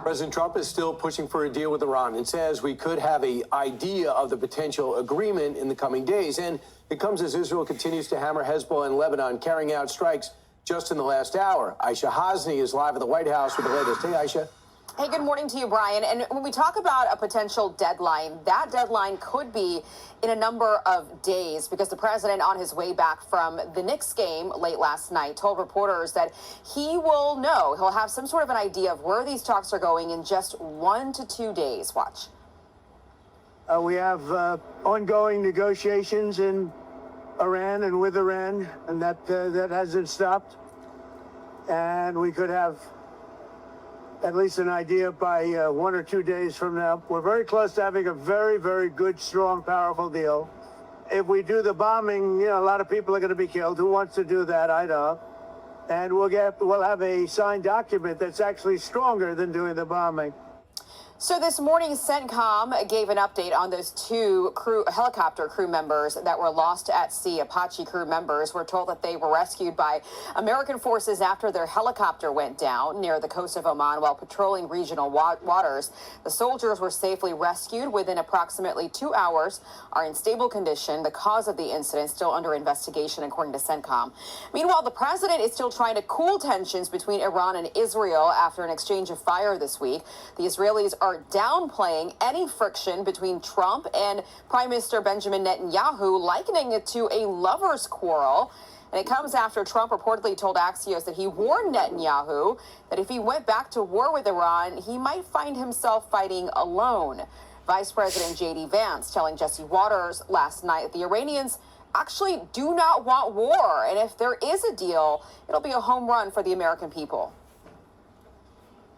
President Trump is still pushing for a deal with Iran and says we could have an idea of the potential agreement in the coming days. And it comes as Israel continues to hammer Hezbollah in Lebanon, carrying out strikes just in the last hour. Aisha Hasni is live at the White House with the latest. Hey, Aisha. Hey, good morning to you, Brian. And when we talk about a potential deadline, that deadline could be in a number of days because the president, on his way back from the Knicks game late last night, told reporters that he'll have some sort of an idea of where these talks are going in just 1 to 2 days. Watch. We have ongoing negotiations in Iran and with Iran, and that hasn't stopped. And we could have at least an idea by 1 or 2 days from now. We're very close to having a very, very good, strong, powerful deal. If we do the bombing, a lot of people are going to be killed. Who wants to do that? I don't. And we'll have a signed document that's actually stronger than doing the bombing. So this morning, CENTCOM gave an update on those two helicopter crew members that were lost at sea. Apache crew members were told that they were rescued by American forces after their helicopter went down near the coast of Oman while patrolling regional waters. The soldiers were safely rescued within approximately 2 hours, are in stable condition. The cause of the incident still under investigation, according to CENTCOM. Meanwhile, the president is still trying to cool tensions between Iran and Israel after an exchange of fire this week. The Israelis are downplaying any friction between Trump and Prime Minister Benjamin Netanyahu, likening it to a lover's quarrel. And it comes after Trump reportedly told Axios that he warned Netanyahu that if he went back to war with Iran, he might find himself fighting alone. Vice President J.D. Vance telling Jesse Waters last night that the Iranians actually do not want war. And if there is a deal, it'll be a home run for the American people.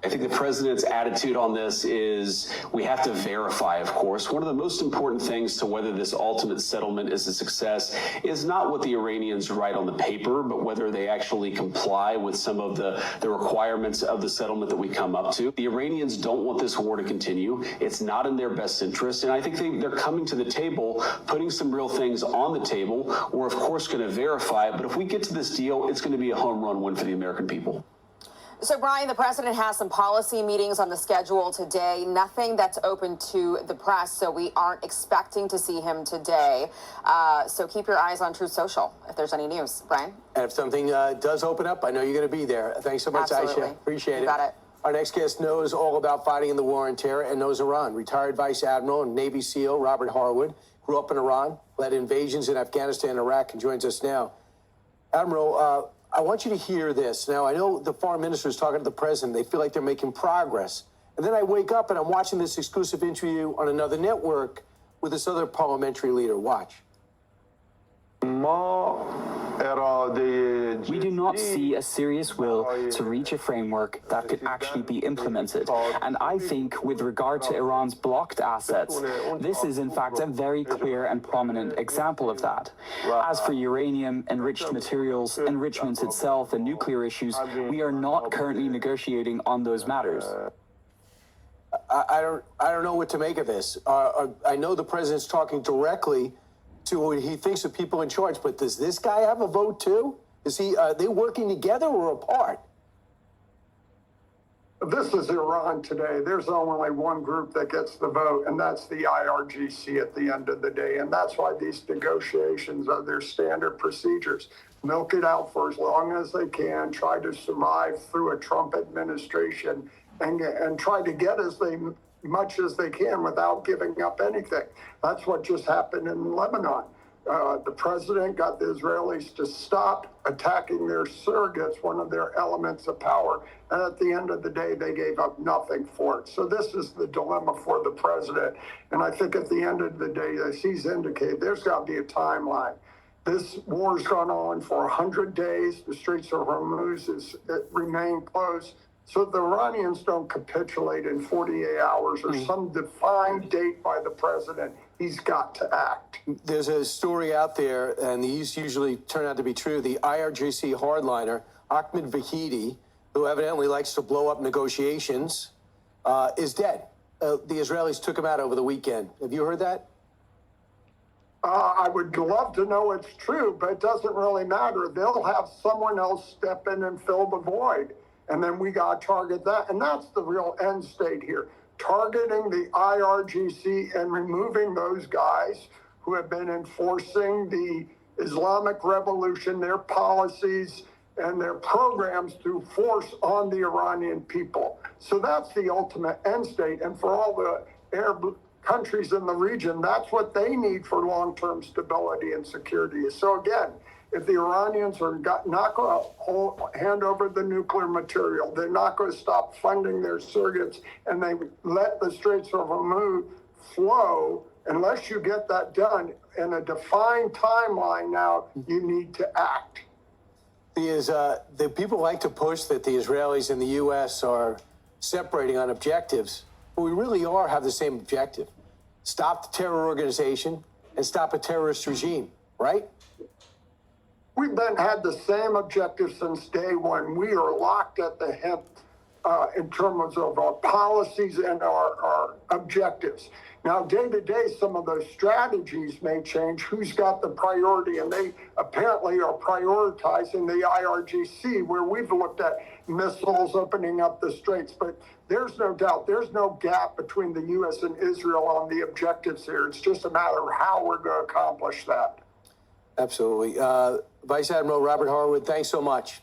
I think the president's attitude on this is we have to verify, of course. One of the most important things to whether this ultimate settlement is a success is not what the Iranians write on the paper, but whether they actually comply with some of the requirements of the settlement that we come up to. The Iranians don't want this war to continue. It's not in their best interest. And I think they're coming to the table, putting some real things on the table. We're, of course, going to verify it. But if we get to this deal, it's going to be a home run win for the American people. So, Brian, the president has some policy meetings on the schedule today. Nothing that's open to the press, so we aren't expecting to see him today. So keep your eyes on Truth Social if there's any news. Brian? And if something does open up, I know you're going to be there. Thanks so much, Absolutely. Aisha. Appreciate it. You got it. Our next guest knows all about fighting in the war on terror and knows Iran. Retired Vice Admiral and Navy SEAL Robert Harward grew up in Iran, led invasions in Afghanistan and Iraq, and joins us now. Admiral, I want you to hear this. Now, I know the foreign minister is talking to the president. They feel like they're making progress. And then I wake up and I'm watching this exclusive interview on another network with this other parliamentary leader. Watch. We do not see a serious will to reach a framework that could actually be implemented. And I think with regard to Iran's blocked assets, this is in fact a very clear and prominent example of that. As for uranium, enriched materials, enrichment itself, and nuclear issues, we are not currently negotiating on those matters. I don't know what to make of this. I know the president's talking directly to what he thinks of people in charge, but does this guy have a vote too? Are they working together or apart? This is Iran today. There's only one group that gets the vote, and that's the IRGC at the end of the day. And that's why these negotiations are their standard procedures. Milk it out for as long as they can, try to survive through a Trump administration, and try to get much as they can without giving up anything. That's what just happened in Lebanon. The president got the Israelis to stop attacking their surrogates, one of their elements of power. And at the end of the day, they gave up nothing for it. So this is the dilemma for the president. And I think at the end of the day, as he's indicated, there's got to be a timeline. This war's gone on for 100 days. The Straits of Hormuz remain closed. So the Iranians don't capitulate in 48 hours or some defined date by the president. He's got to act. There's a story out there, and these usually turn out to be true. The IRGC hardliner, Ahmed Vahidi, who evidently likes to blow up negotiations, is dead. The Israelis took him out over the weekend. Have you heard that? I would love to know it's true, but it doesn't really matter. They'll have someone else step in and fill the void. and then we got to target that. And that's the real end state here. Targeting the IRGC and removing those guys who have been enforcing the Islamic Revolution, their policies and their programs through force on the Iranian people. So that's the ultimate end state. And for all the Arab countries in the region, that's what they need for long-term stability and security. So again, if the Iranians are not going to hand over the nuclear material, they're not going to stop funding their surrogates, and they let the Straits of Hormuz flow, unless you get that done in a defined timeline now, you need to act. The people like to push that the Israelis and the U.S. are separating on objectives, but we really have the same objective. Stop the terror organization and stop a terrorist regime, right? We've had the same objective since day one. We are locked at the hip in terms of our policies and our objectives. Now, day to day, some of those strategies may change. Who's got the priority? And they apparently are prioritizing the IRGC, where we've looked at missiles opening up the straits. But there's no doubt, there's no gap between the U.S. and Israel on the objectives here. It's just a matter of how we're going to accomplish that. Absolutely. Vice Admiral Robert Harward, thanks so much.